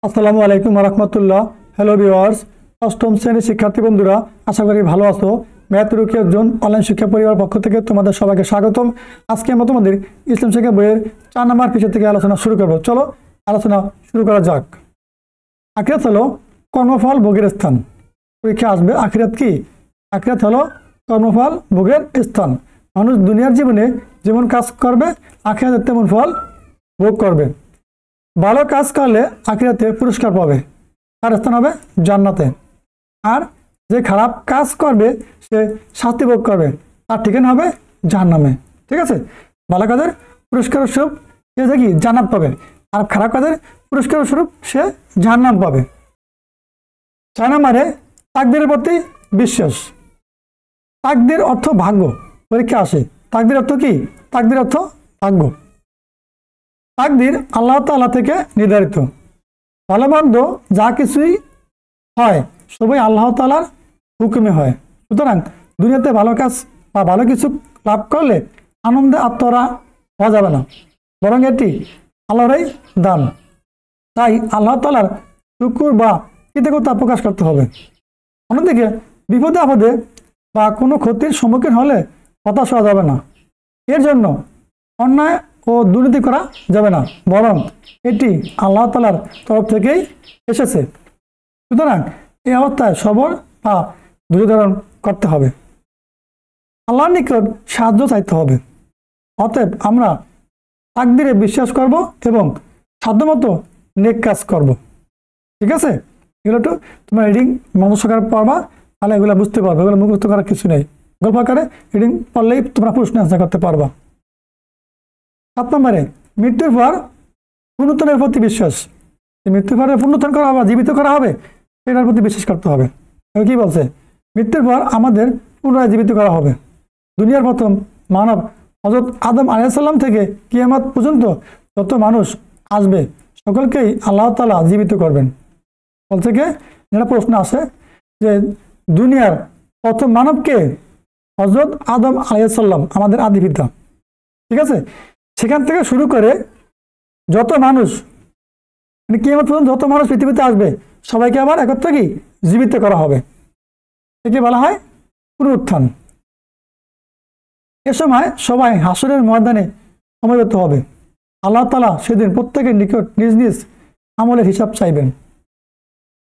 আসসালামু আলাইকুম রহমতুল্লাহ। Hello viewers, অষ্টম শ্রেণীর শিক্ষার্থী বন্ধুরা, আশা করি ভালো আছো। ম্যাথ রুকিয়া জোন অনলাইন শিক্ষা পরিবার পক্ষ থেকে তোমাদের সবাইকে স্বাগতম। আজকে আমরা তোমাদের ইসলাম শিক্ষা বইয়ের 4 নম্বর পৃষ্ঠা থেকে আলোচনা শুরু করব। চলো আলোচনা শুরু করা যাক। আখিরাত হলো কর্মফল ভোগের স্থান। পরীক্ষা আসবে, আখিরাত কি? আখিরাত হলো কর্মফল ভোগের স্থান। মানুষ দুনিয়ার জীবনে যেমন কাজ করবে, আখিরাতে তেমন ফল ভোগ করবে। ভালো কাজ করলে আখিরাতে পুরস্কার পাবে, তার স্থান হবে জান্নাতে। আর যে খারাপ কাজ করবে সে শাস্তি ভোগ করবে, তার ঠিকানা হবে জাহান্নামে। ঠিক আছে? ভালো কাজের পুরস্কার স্বরূপ সে কি জান্নাত পাবে, আর খারাপ কাজের পুরস্কার স্বরূপ সে জাহান্নাম পাবে। 4 নম্বরে তাকদীরের প্রতি বিশ্বাস। তাকদীর অর্থ ভাগ্য। পরীক্ষা আসে, তাকদীর অর্থ কি? তাকদীর অর্থ ভাগ্য। তাকদীর আল্লাহ তাআলা থেকে নির্ধারিত। ভালো মন্দ যা কিছুই হয় সবই আল্লাহ তাআলার হুকুমে হয়। সুতরাং দুনিয়াতে ভালো কাজ বা ভালো কিছু লাভ করলে আনন্দে আত্মহারা হওয়া যাবে না, বরং এটি আল্লাহরই দান। তাই আল্লাহ তাআলার শুকর বা কৃতজ্ঞতা প্রকাশ করতে হবে। অন্যদিকে বিপদে আপদে বা কোনো ক্ষতির সম্মুখীন হলে হতাশ হওয়া যাবে না। এর জন্য অন্যায় ও দুর্নীতি করা যাবে না, বরং এটি আল্লাহ তাআলার তরফ থেকেই এসেছে। সুতরাং এই অবস্থায় সবর বা ধৈর্য ধারণ করতে হবে, আল্লাহর নিকট সাহায্য চাইতে হবে। অতএব আমরা তাকদীরে বিশ্বাস করব এবং সাধ্যমতো নেক কাজ করব। ঠিক আছে? এগুলো একটু তোমার রিডিং মনোযোগ সহকারে পড়বা, তাহলে এগুলো বুঝতে পারবে। এগুলো মুখস্থ করার কিছু নেই, গল্প আকারে রিডিং পড়লেই তোমরা প্রশ্ন আনসার করতে পারবা। 7 নম্বরে মৃত্যুর পর পুনরুত্থানের প্রতি বিশ্বাস। মৃত্যুর পরে পুনরুত্থান করা হবে, জীবিত করা হবে, সেটার প্রতি বিশ্বাস করতে হবে। কি বলছে? মৃত্যুর পর আমাদের পুনরায় জীবিত করা হবে। দুনিয়ার প্রথম মানব হযরত আদম আলাইহিস সালাম থেকে কিয়ামত পর্যন্ত যত মানুষ আসবে সকলকেই আল্লাহ তাআলা জীবিত করবেন। বলছে কে? এটা প্রশ্ন আসে যে দুনিয়ার প্রথম মানবকে? হযরত আদম আলাইহিস সালাম, আমাদের আদি পিতা। ঠিক আছে? সেখান থেকে শুরু করে যত মানুষ কিয়ামত পর্যন্ত যত মানুষ পৃথিবীতে আসবে সবাইকে আবার একত্রে কি জীবিত করা হবে। একে বলা হয় পুনরুত্থান। এ সময় সবাই হাসরের ময়দানে সমবেত হবে। আল্লাহ তাআলা সেদিন প্রত্যেকের নিকট নিজ নিজ আমলের হিসাব চাইবেন।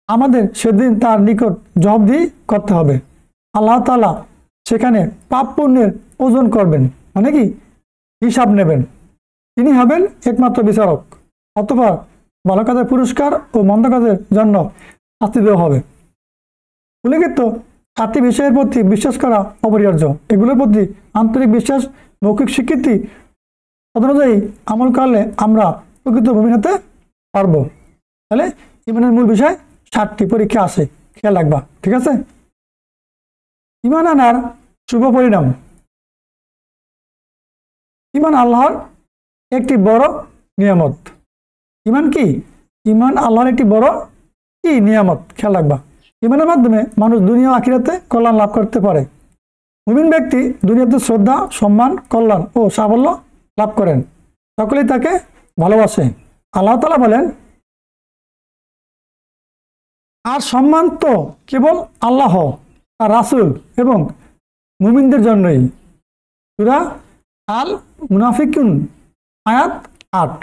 আমাদের সেদিন তার নিকট জবাবদিহি করতে হবে। আল্লাহ তাআলা সেখানে পাপ পুণ্যের ওজন করবেন, মানে কি হিসাব নেবেন। তিনি হবেন একমাত্র বিচারক। অতঃপর ভালো কাজের পুরস্কার ও মন্দ কাজের জন্য শাস্তি দেওয়া হবে। উল্লেখিত 4টি বিষয়ের প্রতি বিশ্বাস করা অপরিহার্য। এগুলোর প্রতি আন্তরিক বিশ্বাস, মৌখিক স্বীকৃতি তদনুযায়ী আমল করলে আমরা প্রকৃত মুমিন হতে পারবো। তাহলে ইমানের মূল বিষয় 7টি, পরীক্ষা আসে, খেয়াল রাখবা। ঠিক আছে? ইমান আনার শুভ পরিণাম। ইমান আল্লাহর একটি বড় নিয়ামত। ইমান কি? ইমান আল্লাহর একটি বড় কি নিয়ামত, খেয়াল রাখবা। ইমানের মাধ্যমে মানুষ দুনিয়া ও আখিরাতে কল্যাণ লাভ করতে পারে। মুমিন ব্যক্তি দুনিয়াতে শ্রদ্ধা, সম্মান, কল্যাণ ও সাফল্য লাভ করেন। সকলেই তাকে ভালোবাসে। আল্লাহ তাআলা বলেন, আর সম্মান তো কেবল আল্লাহ, আর রাসূল এবং মুমিনদের জন্যই। সূরা আল মুনাফিকুন আয়াত 8।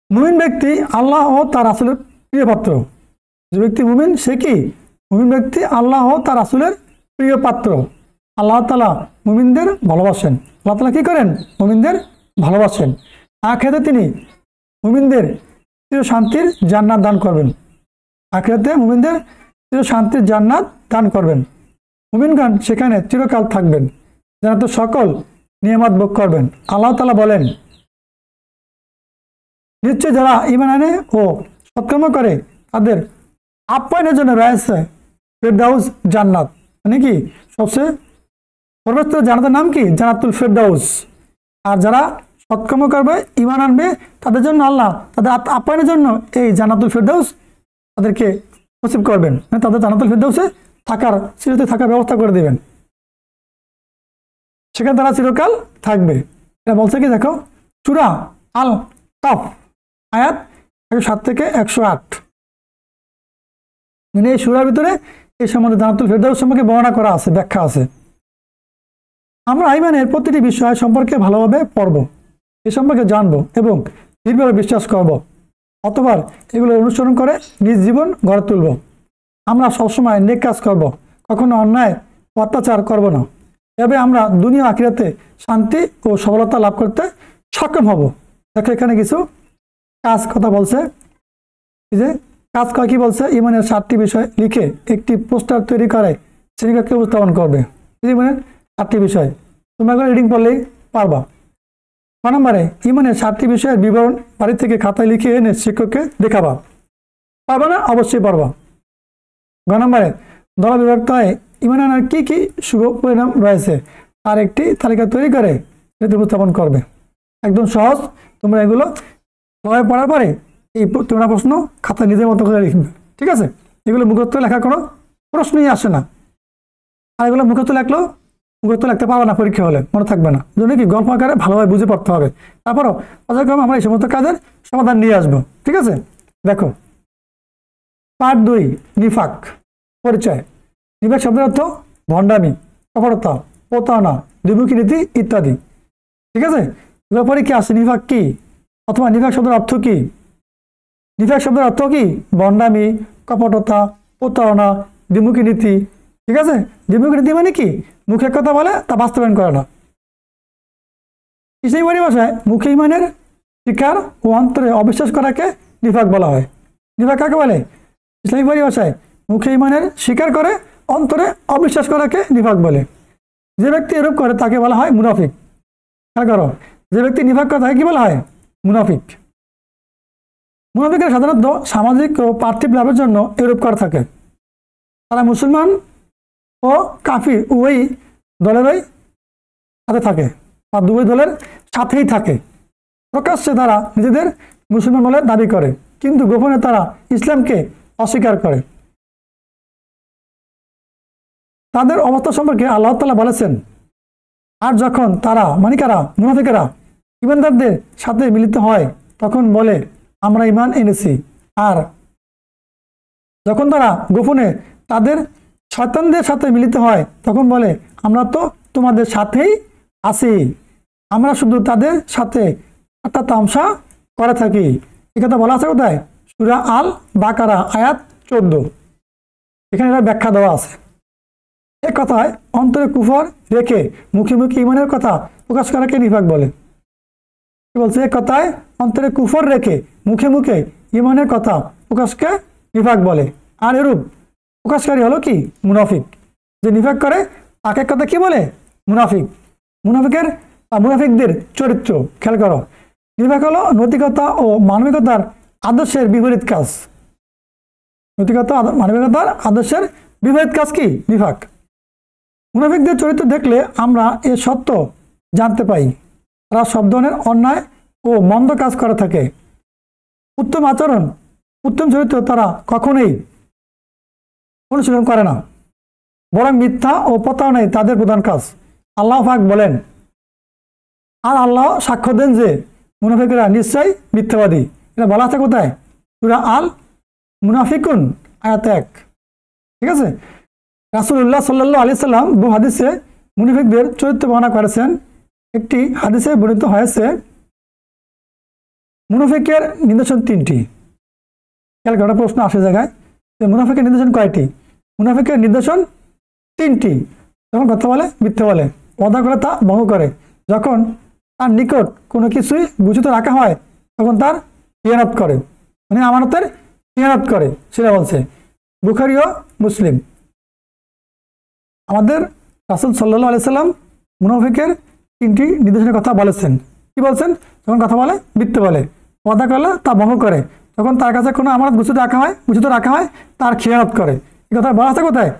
মুমিন ব্যক্তি আল্লাহ ও তার রাসূলের প্রিয় পাত্র। যে ব্যক্তি মুমিন সে কি? মুমিন ব্যক্তি আল্লাহ ও তার রাসূলের প্রিয় পাত্র। আল্লাহ তাআলা মুমিনদের ভালোবাসেন। আল্লাহ তাআলা কি করেন? মুমিনদের ভালোবাসেন। আখিরাতে তিনি মুমিনদের চির শান্তির জান্নাত দান করবেন। আখিরাতে মুমিনদের চির শান্তির জান্নাত দান করবেন। মুমিনগণ সেখানে চিরকাল থাকবেন, জান্নাতে সকল নিয়ামত ভোগ করবেন। আল্লাহ তাআলা বলেন, নিশ্চয় যারা ঈমান আনে ও সৎকর্ম করে তাদের আপ্যায়নের জন্য রয়েছে ফেরদাউস জান্নাত। মানে কি সবচেয়ে সর্বোচ্চ জান্নাতের নাম কি? জান্নাতুল ফেরদাউস। আর যারা সৎকর্ম করবে, ঈমান আনবে, তাদের জন্য আল্লাহ তাদের আপ্যায়নের জন্য এই জান্নাতুল ফেরদাউস তাদেরকে নসিব করবেন। মানে তাদের জান্নাতুল ফেরদাউসে থাকার, চিরতে থাকার ব্যবস্থা করে দেবেন। সেখানে তারা চিরকাল থাকবে। এটা বলছে কি? দেখো, সূরা আল কাফ আয়াত 107 থেকে 108। মানে এই সূরার ভিতরে এই সম্বন্ধে জান্নাতুল ফেরদাউস সম্পর্কে বর্ণনা করা আছে, ব্যাখ্যা আছে। আমরা ঈমানের প্রতিটি বিষয় সম্পর্কে ভালোভাবে পড়ব, এ সম্পর্কে জানব এবং দৃঢ়ভাবে বিশ্বাস করব, অতঃপর এগুলো অনুসরণ করে নিজ জীবন গড়ে তুলব। আমরা সবসময় নেক কাজ করব, কখনো অন্যায় অত্যাচার করব না। তবে আমরা দুনিয়া আখিরাতে শান্তি ও সফলতা লাভ করতে সক্ষম হব। দেখো এখানে কিছু কাজ কথা বলছে, এই যে কাজ কি বলছে, ঈমানের 7টি বিষয় লিখে একটি পোস্টার তৈরি করে শ্রেণীকক্ষে উপস্থাপন করবে। ঈমানের 7টি বিষয় তোমরা এগুলো রিডিং পড়লেই পারবা। 6 নম্বরে ঈমানের 7টি বিষয়ের বিবরণ বাড়ি থেকে খাতায় লিখে এনে শিক্ষককে দেখাবা। পারবা না? অবশ্যই পারবা। 9 নম্বরে দল বিভক্ত হয়ে ঈমানের কি কি শুভ পরিণাম রয়েছে তার একটি তালিকা তৈরি করে এটি উপস্থাপন করবে। একদম সহজ, তোমরা এগুলো সবাই পড়ার পরে এই তোমরা প্রশ্ন খাতা নিজের মতো করে লিখবে, ঠিক আছে? এগুলো মুখস্থ লেখা কোনো প্রশ্নই আসে না। আর এগুলো মুখস্থ লেখলেও মুখস্থ লিখতে পারবে না, পরীক্ষা হলে মনে থাকবে না। জন্য কি গল্প আকারে ভালোভাবে বুঝে পড়তে হবে। তারপরও পর্যায়ক্রমে আমরা এই সমস্ত কাজের সমাধান নিয়ে আসবো, ঠিক আছে? দেখো পার্ট 2, নিফাক পরিচয়। নিফাক শব্দের অর্থ ভণ্ডামি, কপটতা, প্রতারণা, দ্বিমুখী নীতি ইত্যাদি, ঠিক আছে? এবার পরীক্ষা আসে নিফাক কি, অথবা নিফাক শব্দের অর্থ কি? নিফাক শব্দের অর্থ কি? ভণ্ডামি, কপটতা, প্রতারণা, দ্বিমুখী নীতি, ঠিক আছে? দ্বিমুখী নীতি মানে কি? মুখে কথা বলে তা বাস্তবায়ন করে না। ইসলামী পরিভাষায় মুখে ঈমানের স্বীকার ও অন্তরে অবিশ্বাস করাকে নিফাক বলা হয়। নিফাক কাকে বলে? ইসলামী পরিভাষায় মুখে ঈমানের স্বীকার করে অন্তরে অবিশ্বাস করাকে নিফাক বলে। যে ব্যক্তি এরূপ করে তাকে বলা হয় মুনাফিক। খেয়াল করো, যে ব্যক্তি নিফাক করে তাকে কি বলা হয়? মুনাফিক। মুনাফিকেরা সাধারণত সামাজিক ও পার্থিব লাভের জন্য এরূপ করে থাকে। তারা মুসলমান ও কাফির উভয় দলেরই সাথে থাকে বা দুই দলের সাথেই থাকে। প্রকাশ্যে তারা নিজেদের মুসলমান বলে দাবি করে, কিন্তু গোপনে তারা ইসলামকে অস্বীকার করে। তাদের অবস্থা সম্পর্কে আল্লাহ তাআলা বলেছেন, আর যখন তারা মানে কারা? মুনাফিকেরা ঈমানদারদের সাথে মিলিত হয় তখন বলে আমরা ঈমান এনেছি, আর যখন তারা গোপনে তাদের শয়তানদের সাথে মিলিত হয় তখন বলে আমরা তো তোমাদের সাথেই আছি, আমরা শুধু তাদের সাথে ঠাট্টা তামাশা করে থাকি। এই কথা বলা আছে কোথায়? সূরা আল বাকারা আয়াত 14। এখানে এটা ব্যাখ্যা দেওয়া আছে। এক কথায় অন্তরে কুফর রেখে মুখে মুখে ঈমানের কথা প্রকাশ করাকে নিফাক বলে। কি বলছে? এক কথায় অন্তরে কুফর রেখে মুখে মুখে ঈমানের কথা প্রকাশকে নিফাক বলে। আর এরূপ প্রকাশকারী হলো কি? মুনাফিক। যে নিফাক করে তাকে কথা কি বলে? মুনাফিক। মুনাফিকদের চরিত্র খেয়াল করো। নিফাক হলো নৈতিকতা ও মানবিকতার আদর্শের বিপরীত কাজ। নৈতিকতা মানবিকতার আদর্শের বিপরীত কাজ কি? নিফাক। মুনাফিকদের চরিত্র দেখলে আমরা এ সত্য জানতে পাই, তারা সব ধরনের অন্যায় ও মন্দ কাজ করে থাকে। উত্তম আচরণ, উত্তম চরিত্র তারা কখনোই অনুশীলন করে না, বরং মিথ্যা ও প্রতারণাই তাদের প্রধান কাজ। আল্লাহ পাক বলেন, আর আল্লাহ সাক্ষ্য দেন যে মুনাফিকরা নিশ্চয়ই মিথ্যাবাদী। এটা বলা আছে কোথায়? সূরা আল মুনাফিকুন আয়াত 1, ঠিক আছে? রাসূলুল্লাহ সাল্লাল্লাহু আলাইহি সাল্লাম বহু হাদিসে মুনাফিকদের চরিত্র বর্ণনা করেছেন। একটি হাদিসে বর্ণিত হয়েছে মুনাফিকের নিদর্শন 3টি। খেয়াল করা প্রশ্ন আসে জায়গায় যে মুনাফিকের নিদর্শন কয়টি? মুনাফিকের নিদর্শন 3টি। যখন কথা বলে মিথ্যা বলে, ওয়াদা করে তা ভঙ্গ করে, যখন তার নিকট কোনো কিছুই গুছিত রাখা হয় তখন তার খিয়ানত করে, মানে আমানতের খিয়ানত করে, সেটা বলছে। বুখারী ও মুসলিম। আমাদের রাসূল সাল্লাল্লাহু আলাইহি সাল্লাম মুনাফিকের 3টি নিদর্শনের কথা বলেছেন। কি বলছেন? যখন কথা বলে মিথ্যা বলে, ওয়াদা করলে তা ভঙ্গ করে, যখন তার কাছে কোনো আমানত গুছিত রাখা হয় তার খিয়ানত করে। এই কথা বলা আছে কোথায়?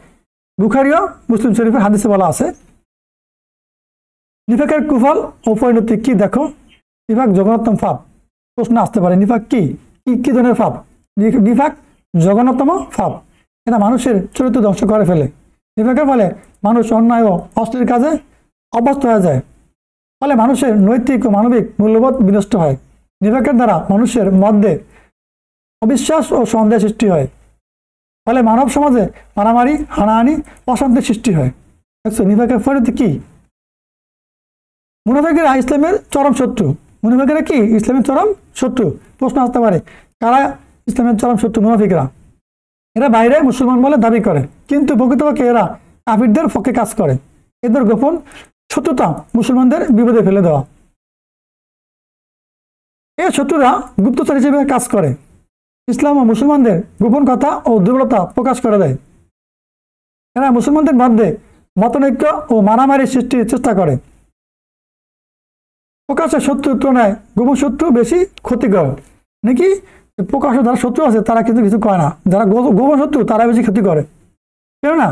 বুখারী ও মুসলিম শরীফের হাদিসে বলা আছে। নিফাকের কুফল ও পরিণতি কি দেখো। নিফাক জঘন্যতম পাপ। প্রশ্ন আসতে পারে নিফাক কি কি ধরনের পাপ? নিফাক জঘন্যতম পাপ। এটা মানুষের চরিত্র ধ্বংস করে ফেলে। নিফাকের ফলে মানুষ অন্যায় ও অশ্লীল কাজে অভ্যস্ত হয়ে যায়, ফলে মানুষের নৈতিক ও মানবিক মূল্যবোধ বিনষ্ট হয়। নিফাকের দ্বারা মানুষের মধ্যে অবিশ্বাস ও সন্দেহ সৃষ্টি হয়, ফলে মানব সমাজে মারামারি, হানাহানি, অশান্তির সৃষ্টি হয়। দেখছো নিফাকের পরিণতি কি? মুনাফিকেরা ইসলামের চরম শত্রু। মুনাফিকেরা কি ইসলামের চরম শত্রু? প্রশ্ন আসতে পারে, কারা ইসলামের চরম শত্রু? মুনাফিকরা। এরা বাইরে মুসলমান বলে দাবি করে, কিন্তু প্রকৃতপক্ষে এরা কাফিরদের পক্ষে কাজ করে। এদের গোপন শত্রুতা মুসলমানদের বিপদে ফেলে দেওয়া। এই শত্রুরা গুপ্তচর হিসেবে কাজ করে, ইসলাম ও মুসলমানদের গোপন কথা ও দুর্বলতা প্রকাশ করে দেয়। এরা মুসলমানদের মধ্যে মতানৈক্য ও মারামারি সৃষ্টির চেষ্টা করে। প্রকাশের শত্রুর তুলনায় গোপন শত্রু বেশি ক্ষতিকর। নাকি প্রকাশ্যে যারা শত্রু আছে তারা কিন্তু কিছু করে না, যারা গোপন শত্রু তারা বেশি ক্ষতি করে। কেননা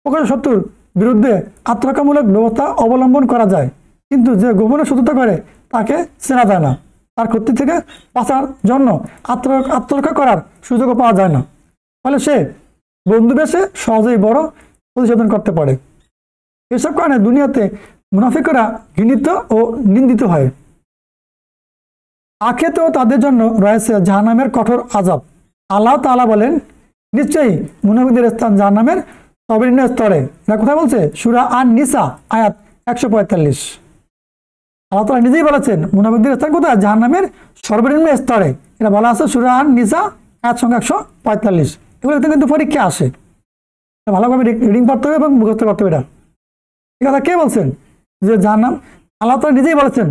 প্রকাশ্য শত্রুর বিরুদ্ধে আত্মরক্ষামূলক ব্যবস্থা অবলম্বন করা যায়, কিন্তু যে গোপনে শত্রুতা করে তাকে চেনা যায় না। তার ক্ষতি থেকে বাঁচার জন্য আত্মরক্ষা করার সুযোগও পাওয়া যায় না, ফলে সে বন্ধুবেশে সহজেই বড় প্রতিশোধন করতে পারে। এসব কারণে দুনিয়াতে মুনাফিকরা ঘৃণিত ও নিন্দিত হয়। আখিরাতেও তাদের জন্য রয়েছে জাহান্নামের কঠোর আযাব। আল্লাহ তাআলা বলেন, নিশ্চয়ই মুনাফিকদের স্থান জাহান্নামের সর্বনিম্ন স্তরে। এটা কোথায় বলছে? সূরা আন-নিসা আয়াত 145। আল্লাহ তাআলা নিজেই বলেছেন মুনাফিকদের স্থান কোথায়? জাহান্নামের সর্বনিম্ন স্তরে। এটা বলা আছে সূরা আন-নিসা আয়াত সংখ্যা 145। এগুলো কিন্তু পরীক্ষা আসে, ভালোভাবে রিডিং করতে হবে এবং মুখস্থ করতে হবে। এটা এই কথা কে বলছেন? যে জাহান্নাম, আল্লাহ তাআলা নিজেই বলেছেন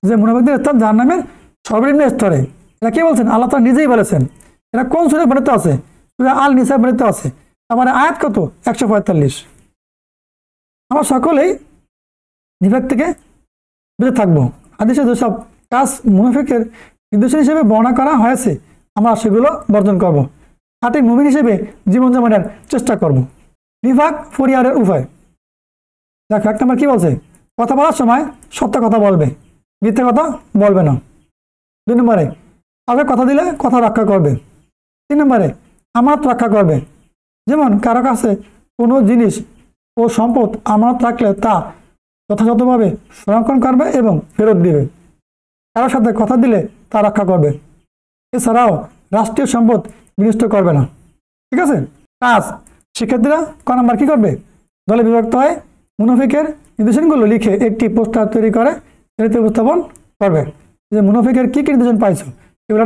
যে মুনাফিকদের স্থান জাহান্নামের সর্বনিম্ন স্তরে। এটা কে বলছেন? আল্লাহ তাআলা নিজেই বলেছেন। এটা কোন সূরায় বর্ণিত আছে? সূরা আল-নিসা বর্ণিত আছে। আমার আয়াত কত? 145। আমরা সকলেই নিফাক থেকে বেঁচে থাকবো। হাদিসে যেসব কাজ মুনাফিকের নিদর্শন হিসেবে বর্ণনা করা হয়েছে আমরা সেগুলো বর্জন করব। খাঁটি মুমিন হিসেবে জীবনযাপনের চেষ্টা করব। নিফাক পরিহারের উপায় দেখো, 1 নম্বর কি বলছে? কথা বলার সময় সত্য কথা বলবে, মিথ্যা কথা বলবে না। 2 নম্বরে কাউকে কথা দিলে কথা রক্ষা করবে। 3 নম্বরে আমানত রক্ষা করবে, যেমন কারো কাছে কোনো জিনিস ও সম্পদ আমানত রাখলে তা যথাযথভাবে সংরক্ষণ করবে এবং ফেরত দিবে। কারোর সাথে কথা দিলে তা রক্ষা করবে। এছাড়াও রাষ্ট্রীয় সম্পদ বিনষ্ট করবে না। ঠিক আছে? কাজ, শিক্ষার্থীরা ক নাম্বার কি করবে? দলে বিভক্ত হয়ে মুনাফিকের নির্দেশনগুলো লিখে একটি পোস্টার তৈরি করে শ্রেণীতে উপস্থাপন করবে। যে মুনাফিকের কি কি নির্দেশন পাইছো এগুলো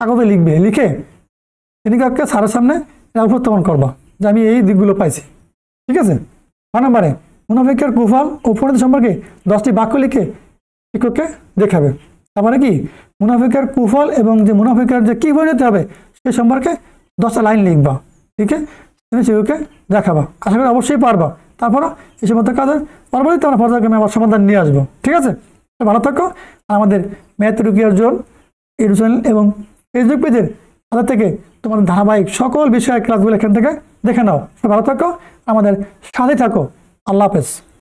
কাগজে লিখবে, লিখে শ্রেণীকক্ষে স্যারের সামনে উপস্থাপন করবা যে আমি এই দিকগুলো পাইছি। ঠিক আছে? 6 নম্বরে মুনাফিকের কুফল ও পরিণতি সম্পর্কে 10টি বাক্য লিখে শিক্ষককে দেখাবে। তারপরে কি মুনাফিকের কুফল এবং যে মুনাফিকের যে কি পরিণতি হবে সে সম্পর্কে 10টা লাইন লিখবা, ঠিক আছে? শিক্ষককে দেখাবা। আশা করি অবশ্যই পারবা। তারপরও এই সমস্ত কাজের পরবর্তীতে আমরা পর্যায়ক্রমে আবার সমাধান নিয়ে আসবো। ঠিক আছে? ভালো থাকো। আর আমাদের ম্যাথ রুকিয়ার জোন ইউটিউব চ্যানেল এবং ফেসবুক পেজের তাদের থেকে তোমাদের ধারাবাহিক সকল বিষয়ের ক্লাসগুলো এখান থেকে দেখে নাও। ভালো থাকো, আমাদের সাথে থাকো। আল্লাহ হাফেজ।